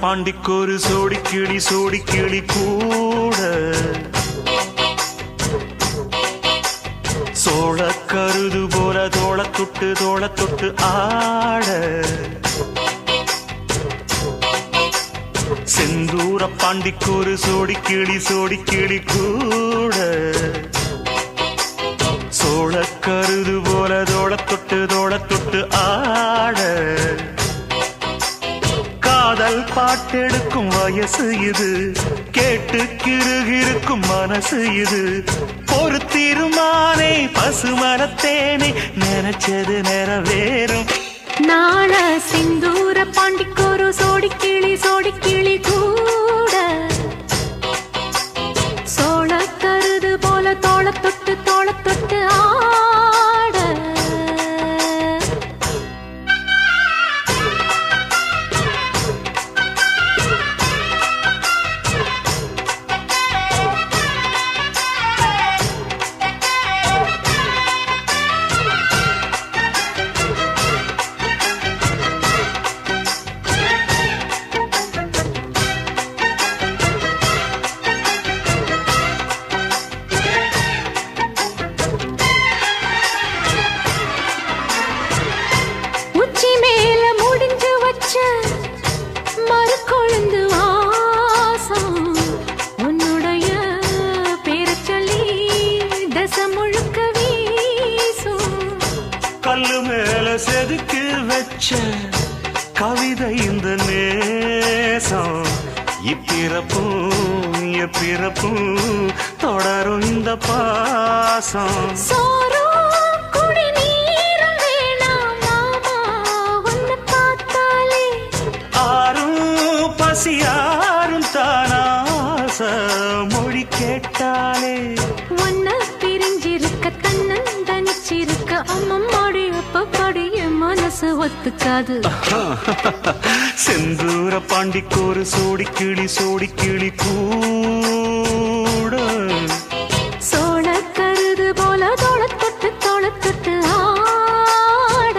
பாண்டிக்கொரு சோடி கிளி கூட சோழ கருது போல தோள தொட்டு ஆட செந்தூர பாண்டிக்கொரு சோடி கிளி கூட சோழ கருது போல தோள தொட்டு ஆட காதல் பாட்டெடுக்கும் வயசு இது கேட்டு கிருகிருக்கும் மனசு இது ஒரு திருமானே பசுமரத்தேனே நினைச்சது நிறைவேறும் நாள சிந்தூர பாண்டிக்கொரு சோடி கிளி கூட சோழ கருது போல தோள தொட்டு ஆட செதுக்கு வச்ச கவிதை இந்த நேசம் இப்பிறப்பும் எப்பிறப்பும் தொடரும் இந்த பாசம் ஆரும் பசியாரும் தானாச மொழி கேட்டாலே ஒன்ன பிரிஞ்சிருக்க தன்னந்தனிச்சிருக்க அம்மம்மாடி அப்பப்படி என் மனசு ஒத்துக்காது செந்தூர பாண்டிக்கொரு சோடி கிளி கூட சோழ கருது போல தோள தொட்டு ஆட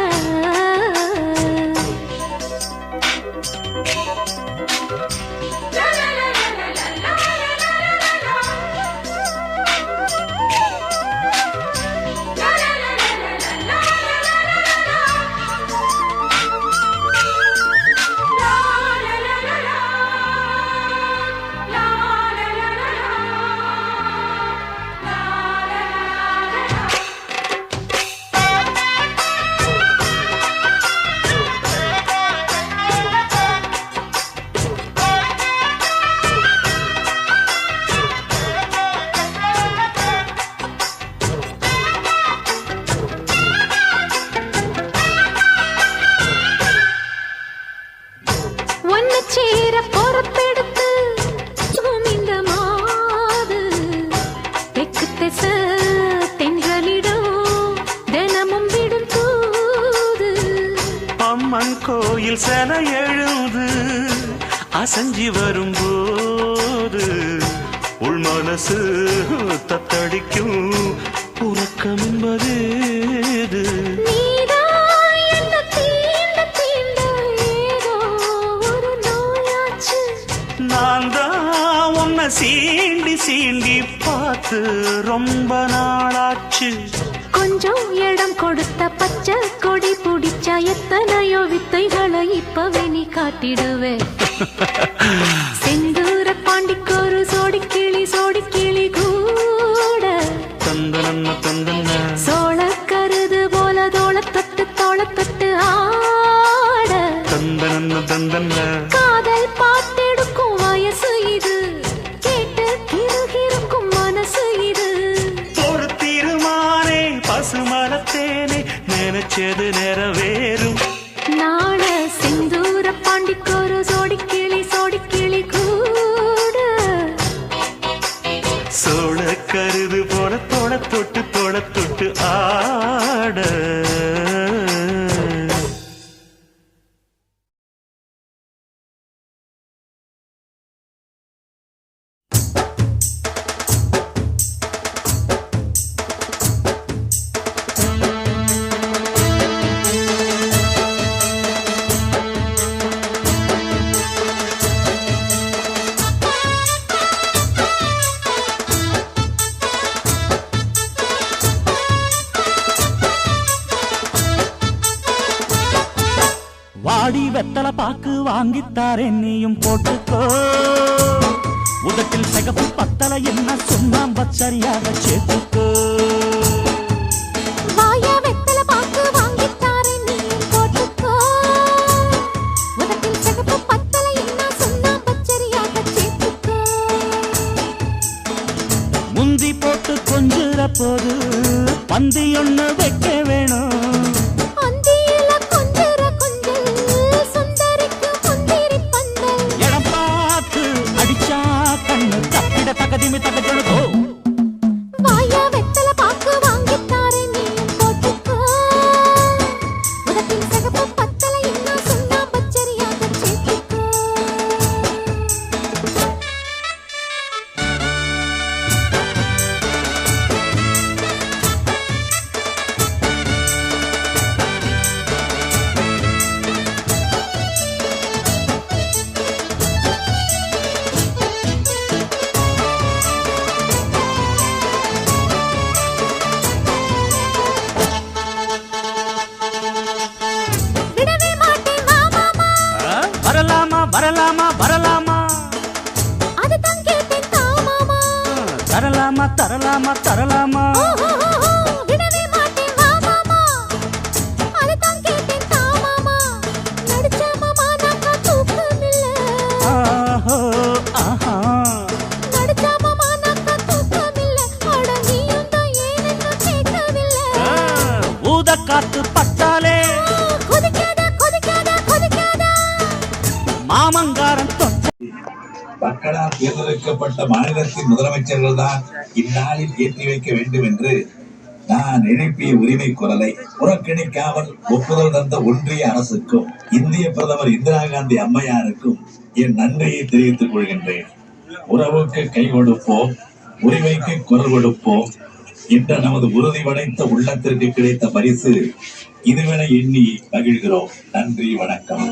கோயில் செல எழுது அசஞ்சி வரும்போது உள் மனசு தத்தடிக்கும் உறக்கம் என்பது நான் தான் உன்னை சீண்டி பார்த்து ரொம்ப நாளாச்சு கொஞ்சம் இடம் கொடுத்த பச்சை கொடி பிடிச்சா எத்தனையோ வித்தைகளை இப்பவே நீ காட்டிடுவே செந்தூர பாண்டிக்கொரு சோடி கிளி கூட தந்தன சோழ கருது போல தோள தொட்டு ஆட தந்தன காதல் பாட்டெடுக்கும் வயசு இது கேட்டு கிருகிருக்கும் மனசு இது ஒரு திருமானே பசுமரத்தேனே நினைச்சது நிறைவேறும் நாள சிந்தூர பாண்டிக்கொரு சோடி கிளி கூட சோழ கருது போல தோள தொட்டு ஆட வெத்தலை பாக்கு வாங்கித்தாரேன் நீயும் போட்டுக்கோ. உதட்டில் சிகப்பு பத்தலை என்ன சுண்ணாம்பு சரியாக சேர்த்துக்கோ. வாயா வெத்தலை பாக்கு வாங்கித்தாரேன் நீயும் போட்டுக்கோ. உதட்டில் சிகப்பு பத்தலை என்ன சுண்ணாம்பு சரியாக சேர்த்துக்கோ. முந்தி போட்டு கொஞ்சுற போது பந்தி ஒண்ணு வைக்க வேணும். அந்தியில கொஞ்சுற கொஞ்சல் சுந்தரிக்கு முந்திரி பந்தல். இடம் பார்த்து அடிச்சா கண்ணு தப்பிட தகதிமி தகஜொழுதோ. வாயா வெத்தலை பாக்கு வாங்கித்தாரேன் நீயும் போட்டுக்கோ. உதட்டில் சிகப்பு பத்தலை என்ன சுண்ணாம்பு சரியாக சேர்த்துக்கோ. விடவே மாட்டேன் வா மாமா. வரலாமா வரலாமா வரலாமா. அது தான் கேட்டேன் தா மாமா. தரலாமா தரலாமா தரலாமா. விடவே மாட்டேன் வா மாமா. அது தான் கேட்டேன் தா மாமா. நடிச்ச மாமா நாக்கா தூக்கமில்ல. ஆஹோ ஆஹா. நடிச்ச மாமா நாக்கா தூக்கமில்ல. அட நீயும் தான் ஏனென்னு கேட்கவில்லை. ஊத காத்து பட்டாலே கொதிக்காத கொதிக்காத கொதிக்காத. மாமங்காரன் தொட்ட மக்களால் தேர்ந்தெடுக்கப்பட்ட மாநிலத்தின் முதலமைச்சர்கள் தான் இந்நாளில் ஏற்றி வைக்க வேண்டும் என்று நான் எழுப்பிய உரிமை குரலை புறக்கணிக்காமல் ஒப்புதல் தந்த ஒன்றிய அரசுக்கும் இந்திய பிரதமர் இந்திரா காந்தி அம்மையாருக்கும் என் நன்றியை தெரிவித்துக் கொள்கின்றேன். உறவுக்கு கை கொடுப்போம், உரிமைக்கு குரல் கொடுப்போம் என்ற நமது உறுதி படைத்த உள்ளத்திற்கு கிடைத்த பரிசு இதுவென எண்ணி மகிழ்கிறோம். நன்றி, வணக்கம்.